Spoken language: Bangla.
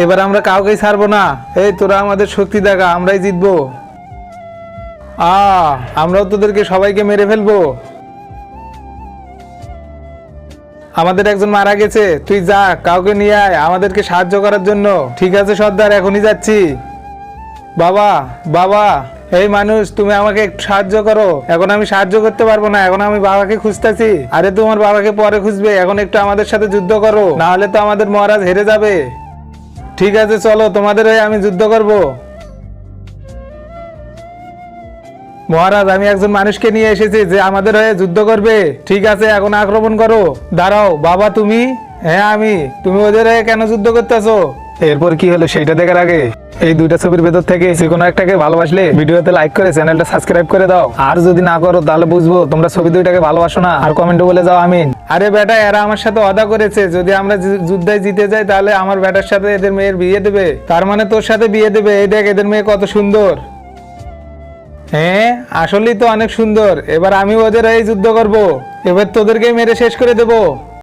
এবার আমরা কাউকেই ছাড়বো না। এই তোরা আমাদের শক্তি দেখা, আমরাই জিতবো। আমরাও তোদেরকে সবাইকে মেরে ফেলবো। আমাদের একজন মারা গেছে, তুই যা কাউকে নিয়ে আয় আমাদেরকে সাহায্য করার জন্য। ঠিক আছে সর্দার, এখনই যাচ্ছি। বাবা বাবা, এই মানুষ তুমি আমাকে একটু সাহায্য করো। এখন আমি সাহায্য করতে পারবো না, এখন আমি বাবাকে খুঁজতেছি। আরে তোমার বাবাকে পরে খুঁজবে, এখন একটু আমাদের সাথে যুদ্ধ করো, না হলে তো আমাদের মহারাজ হেরে যাবে। ঠিক আছে চলো, তোমাদের হয়ে আমি যুদ্ধ করব। মহারাজ, আমি একজন মানুষকে নিয়ে এসেছি যে আমাদের হয়ে যুদ্ধ করবে। ঠিক আছে, এখন আক্রমণ করো। দাঁড়াও বাবা, তুমি? হ্যাঁ আমি। তুমি ওদের হয়ে কেন যুদ্ধ করতেছো? এরপর কি হলো সেটা দেখার আগে এই দুইটা ছবির ভেতর থেকে যে কোনো একটাকে ভালোবাসলে ভিডিওতে লাইক করে চ্যানেলটা সাবস্ক্রাইব করে দাও। আর যদি না করো তাহলে বুঝবো তোমরা ছবি দুইটাকে ভালোবাসো না। আর কমেন্টে বলে যাও আমিন। আরে বেটা, এরা আমার সাথে ওয়াদা করেছে যদি আমরা যুদ্ধে জিতে যাই তাহলে আমার বেটার সাথে এদের মেয়ের বিয়ে দেবে। তার মানে তোর সাথে বিয়ে দেবে। এই দেখ এদের মেয়ে কত সুন্দর। হ্যাঁ আসলেই তো অনেক সুন্দর। এবার আমি ওদের এই যুদ্ধ করব। এবার তোদেরকে মেরে শেষ করে দেবো।